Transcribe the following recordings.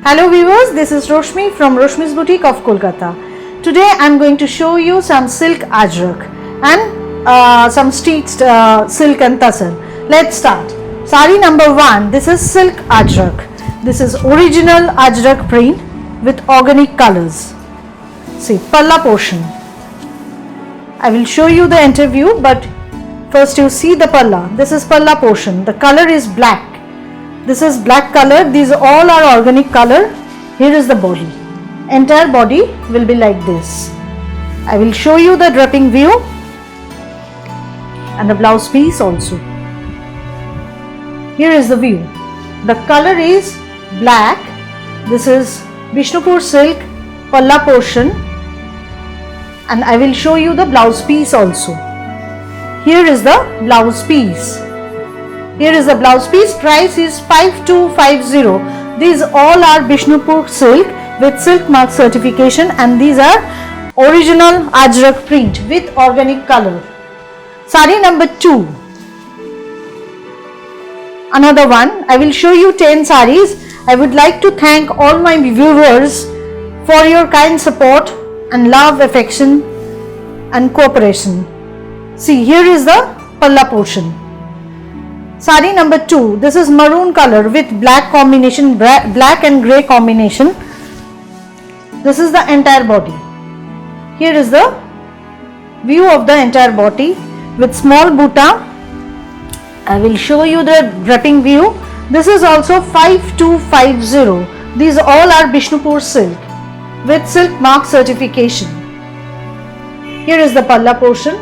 Hello viewers, this is Roshmi from Roshmi's Boutique of Kolkata. Today I am going to show you some silk ajrak and some stitched silk and tassel. Let's start. Sari number 1, this is silk ajrak. This is original ajrak print with organic colors. See, palla portion. I will show you the interview, but first you see the palla. This is palla portion. The color is black. This is black color. These all are organic color. Here is the body. Entire body will be like this. I will show you the draping view and the blouse piece also. Here is the view. The color is black. This is Bishnupur silk palla portion, and I will show you the blouse piece also. Here is the blouse piece. Here is the blouse piece. Price is 5250. These all are Bishnupur silk with silk mark certification, and these are original ajrak print with organic color. Sari number 2. Another one. I will show you 10 saris. I would like to thank all my viewers for your kind support and love, affection and cooperation. See, here is the palla portion. Sari number 2, this is maroon color with black combination, black and grey combination. This is the entire body. Here is the view of the entire body with small butta. I will show you the draping view. This is also 5250. These all are Bishnupur silk with silk mark certification. Here is the palla portion.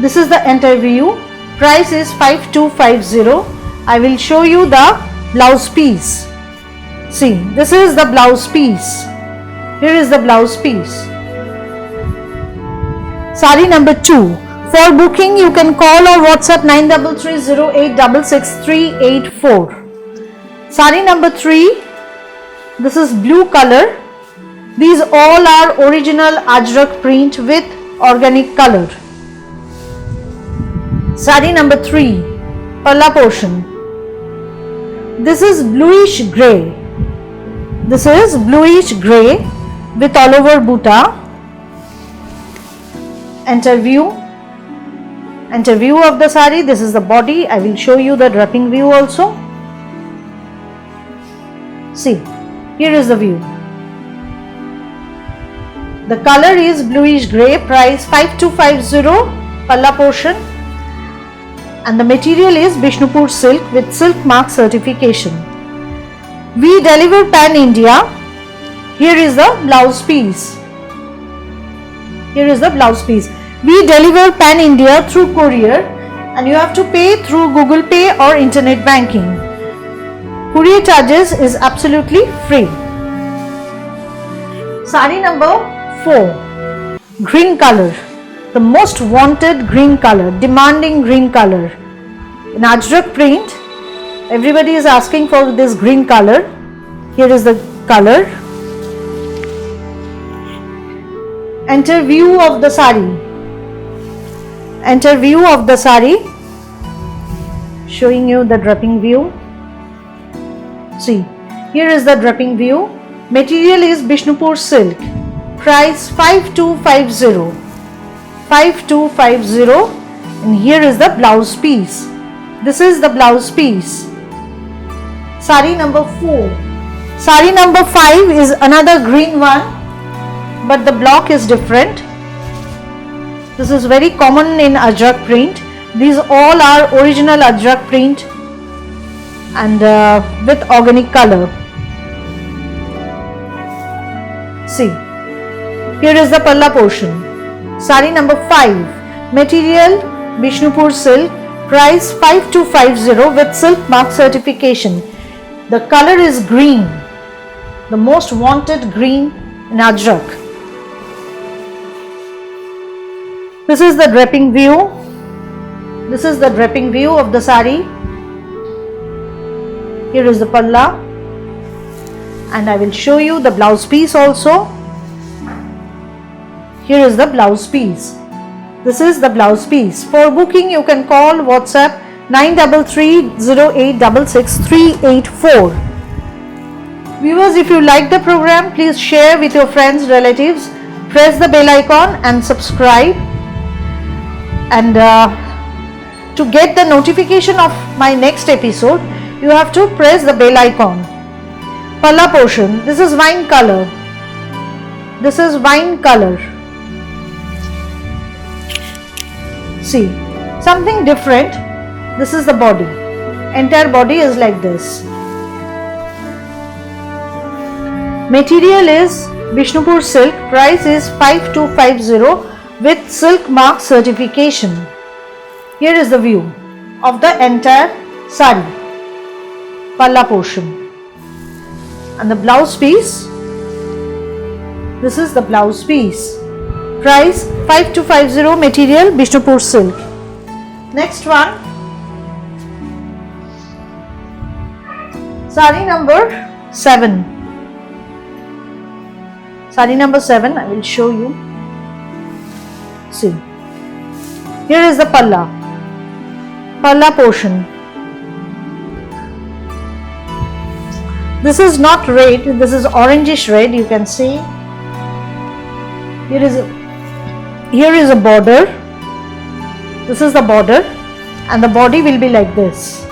This is the entire view. Price is 5250. I will show you the blouse piece. See, this is the blouse piece. Here is the blouse piece. Sari number 2. For booking, you can call or WhatsApp 9330866384. Sari number 3. This is blue color. These all are original ajrak print with organic color. Sari number 3, palla portion. This is bluish grey. This is bluish grey with all over butta. Enter view of the sari. This is the body. I will show you the draping view also. See, here is the view. The color is bluish grey. Price 5250, palla portion. And the material is Bishnupur silk with silk mark certification. We deliver pan India. Here is the blouse piece. Here is the blouse piece. We deliver pan India through courier, and you have to pay through Google Pay or internet banking. Courier charges is absolutely free. Sari number 4. Green color. The most wanted green color, demanding green color. In ajrak print, everybody is asking for this green color. Here is the color. Enter view of the sari. Enter view of the sari. Showing you the draping view. See, here is the draping view. Material is Bishnupur silk. Price 5250. 5250, and here is the blouse piece. This is the blouse piece. Sari number 4. Sari number 5 is another green one, but the block is different. This is very common in ajrak print. These all are original ajrak print and with organic color. See, here is the palla portion. Sari number 5. Material Bishnupur silk. Price 5250 with silk mark certification. The color is green. The most wanted green in ajrak. This is the draping view. This is the draping view of the sari. Here is the palla. And I will show you the blouse piece also. Here is the blouse piece. This is the blouse piece. For booking, you can call WhatsApp 9330866384. Viewers, if you like the program, please share with your friends, relatives, press the bell icon and subscribe. And to get the notification of my next episode, you have to press the bell icon. Palla portion, this is wine color. This is wine color. See, something different. This is the body. Entire body is like this. Material is Bishnupur silk. Price is 5250 with silk mark certification. Here is the view of the entire sari. Palla portion. And the blouse piece. This is the blouse piece. Price 5250, material Bishnupur silk. Next one, sari number 7. Sari number 7, I will show you. See, here is the palla portion. This is not red, this is orangish red, you can see. Here is a border. This is the border and the body will be like this.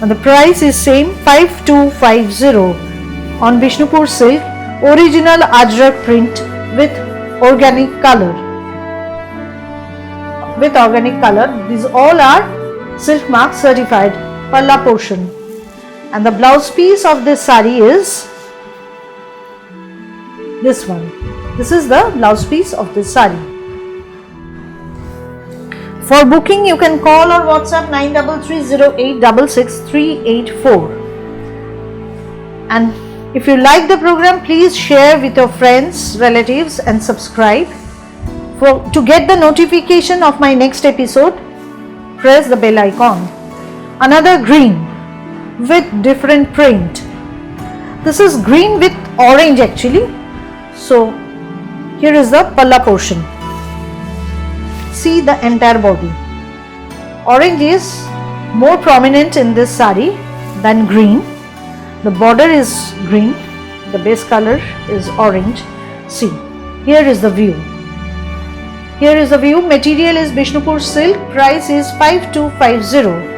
And the price is same 5250 on Bishnupur silk, original Ajrak print with organic color. These all are silk mark certified. Palla portion. And the blouse piece of this sari is this one. This is the blouse piece of this sari. For booking, you can call or WhatsApp 9330866384. And if you like the program, please share with your friends, relatives and subscribe. To get the notification of my next episode, press the bell icon. Another green with different print. This is green with orange actually. So here is the palla portion. See the entire body. Orange is more prominent in this sari than green. The border is green. The base color is orange. See, here is the view. Here is the view. Material is Bishnupur silk. Price is 5250.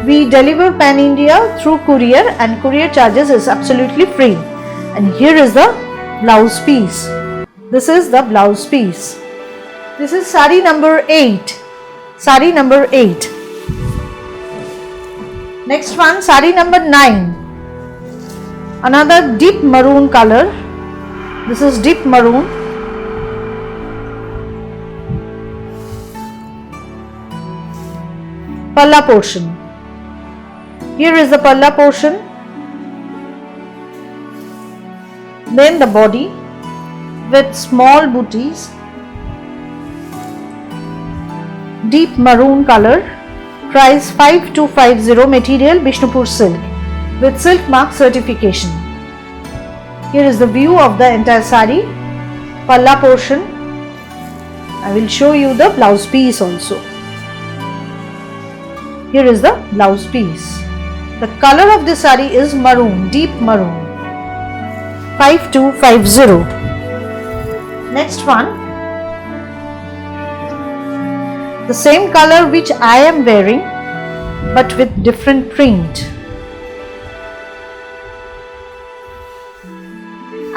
We deliver pan India through courier and courier charges is absolutely free. And here is the blouse piece. This is the blouse piece. This is sari number 8. Sari number 8. Next one, sari number 9. Another deep maroon color. This is deep maroon. Palla portion. Here is the palla portion. Then the body with small booties. Deep maroon color. Price 5250, material Bishnupur silk with silk mark certification. Here is the view of the entire sari. Palla portion. I will show you the blouse piece also. Here is the blouse piece. The color of this sari is maroon, deep maroon. 5250. Next one. The same color which I am wearing but with different print.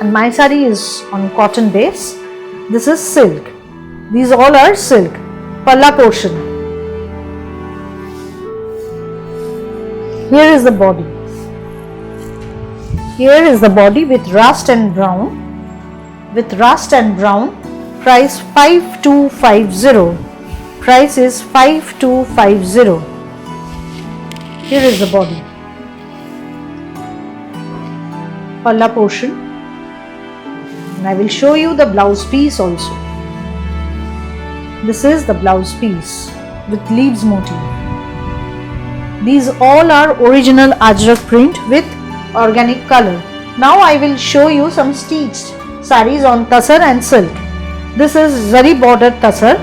And my sari is on cotton base. This is silk. These all are silk. Palla portion. Here is the body. Here is the body with rust and brown. With rust and brown. Price 5250. Price is 5250. Here is the body. Palla portion. And I will show you the blouse piece also. This is the blouse piece with leaves motif. These all are original Ajrak print with organic color. Now I will show you some stitched saris on tassar and silk. This is zari bordered tassar.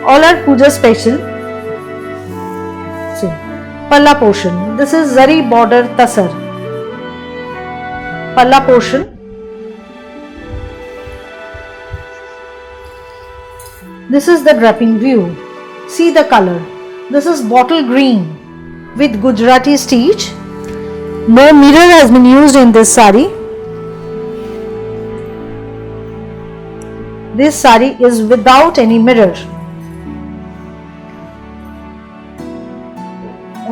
All are puja special. See, Palla portion. This is zari border tasar. Palla portion. This is the draping view. See the color. This is bottle green with Gujarati stitch. No mirror has been used in this sari. This sari is without any mirror.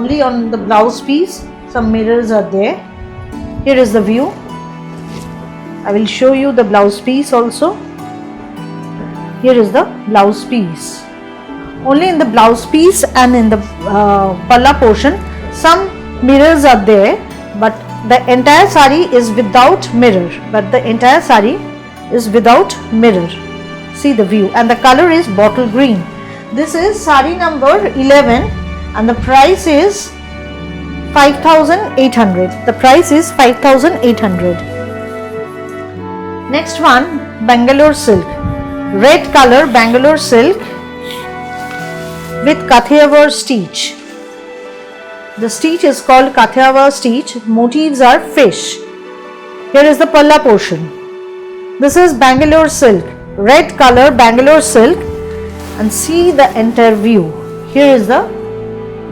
Only on the blouse piece some mirrors are there. Here is the view. I will show you the blouse piece also. Here is the blouse piece. Only in the blouse piece and in the palla portion some mirrors are there, but the entire sari is without mirror. See the view, and the color is bottle green. This is sari number 11 and the price is 5,800. The price is 5,800. Next one, Bangalore silk. Red color Bangalore silk with Kathiawar stitch. The stitch is called Kathiawar stitch. Motifs are fish. Here is the palla portion. This is Bangalore silk. Red color Bangalore silk, and see the entire view. Here is the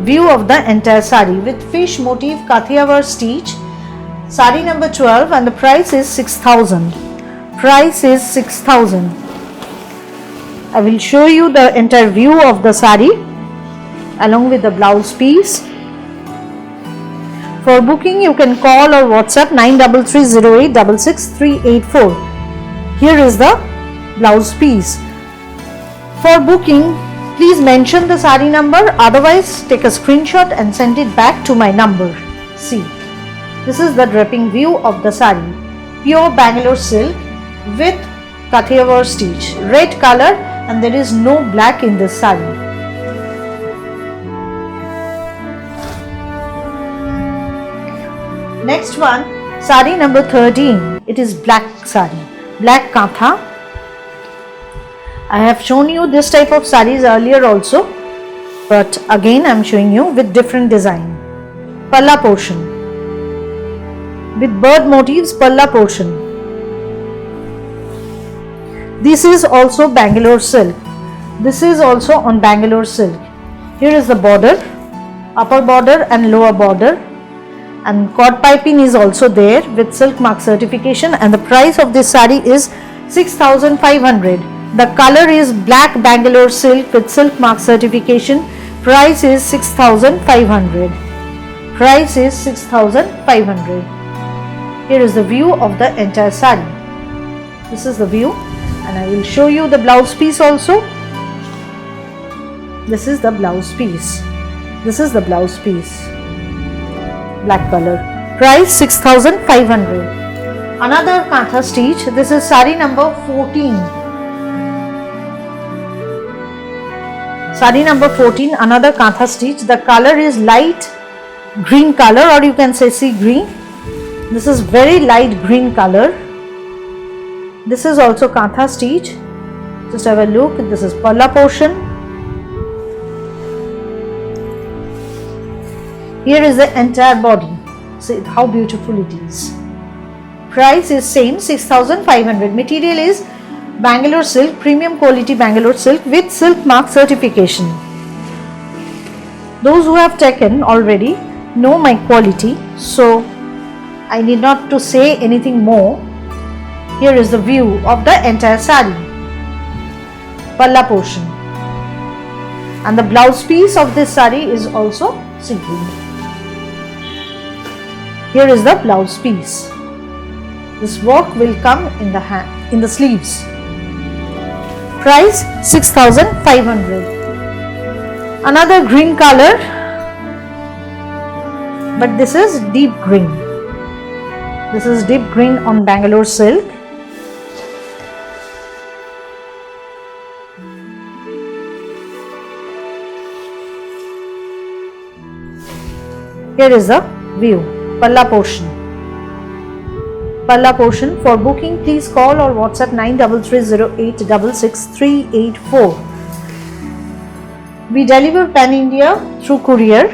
view of the entire sari with fish motif Kathiawar stitch. Sari number 12 and the price is 6,000. Price is 6,000. I will show you the entire view of the sari along with the blouse piece. For booking you can call or WhatsApp 9330866384. Here is the blouse piece. For booking please mention the sari number, otherwise take a screenshot and send it back to my number. See, this is the draping view of the sari. Pure Bangalore silk with Kathiawar stitch. Red color, and there is no black in this sari. Next one, sari number 13. It is black sari, black kantha. I have shown you this type of saris earlier also, but again I am showing you with different design. Palla portion with bird motifs. Palla portion. This is also Bangalore silk. This is also on Bangalore silk. Here is the border, upper border and lower border, and cord piping is also there with silk mark certification, and the price of this sari is 6,500. The color is black Bangalore silk with silk mark certification. Price is 6,500. Price is 6,500. Here is the view of the entire sari. This is the view, and I will show you the blouse piece also. This is the blouse piece. This is the blouse piece. Black color. Price 6,500. Another kantha stitch. This is sari number 14. Sari number 14. Another kantha stitch. The color is light green color, or you can say sea green. This is very light green color. This is also kantha stitch. Just have a look. This is palla portion. Here is the entire body. See how beautiful it is. Price is same, 6,500. Material is Bangalore silk, premium quality Bangalore silk with silk mark certification. Those who have taken already know my quality, so I need not to say anything more. Here is the view of the entire sari. Palla portion. And the blouse piece of this sari is also sea green. Here is the blouse piece. This work will come in the sleeves. Price 6,500. Another green color, but this is deep green. This is deep green on Bangalore silk. Here is the view. Palla portion. Palla portion. For booking, please call or WhatsApp 9330866384. We deliver pan India through courier.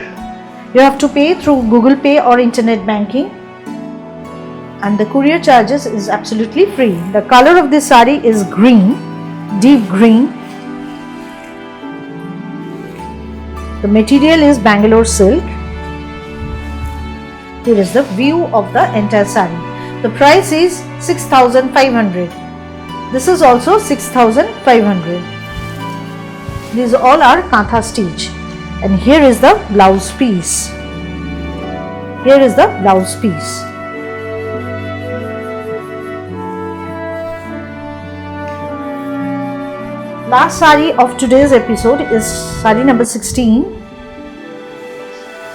You have to pay through Google Pay or internet banking, and the courier charges is absolutely free. The color of this sari is green, deep green. The material is Bangalore silk. Here is the view of the entire sari. The price is 6,500. This is also 6,500. These all are kantha stitch. And here is the blouse piece. Here is the blouse piece. Last sari of today's episode is sari number 16.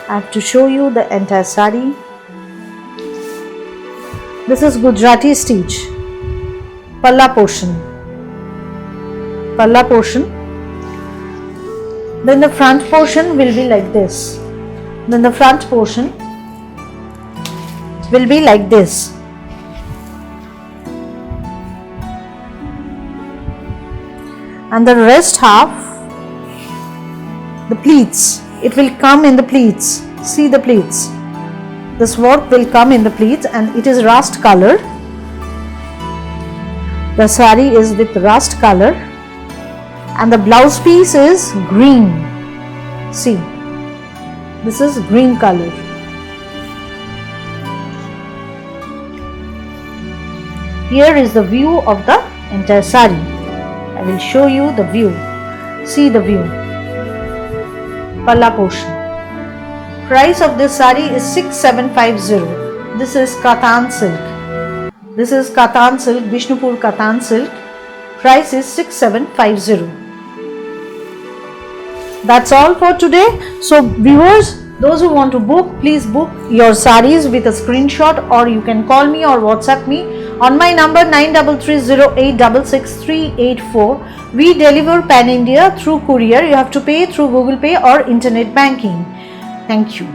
I have to show you the entire sari. This is Gujarati stitch. Palla portion. Palla portion. Then the front portion will be like this. Then the front portion will be like this. And the rest half, the pleats, it will come in the pleats. See the pleats. This work will come in the pleats, and it is rust color. The sari is with rust color, and the blouse piece is green. See, this is green color. Here is the view of the entire sari. I will show you the view. See the view. Palla portion. Price of this sari is 6,750. This is Kathan silk. This is Kathan silk, Bishnupur Kathan silk. Price is 6,750. That's all for today. So viewers, those who want to book, please book your saris with a screenshot, or you can call me or WhatsApp me on my number 9330866384. We deliver pan India through courier. You have to pay through Google Pay or internet banking. Thank you.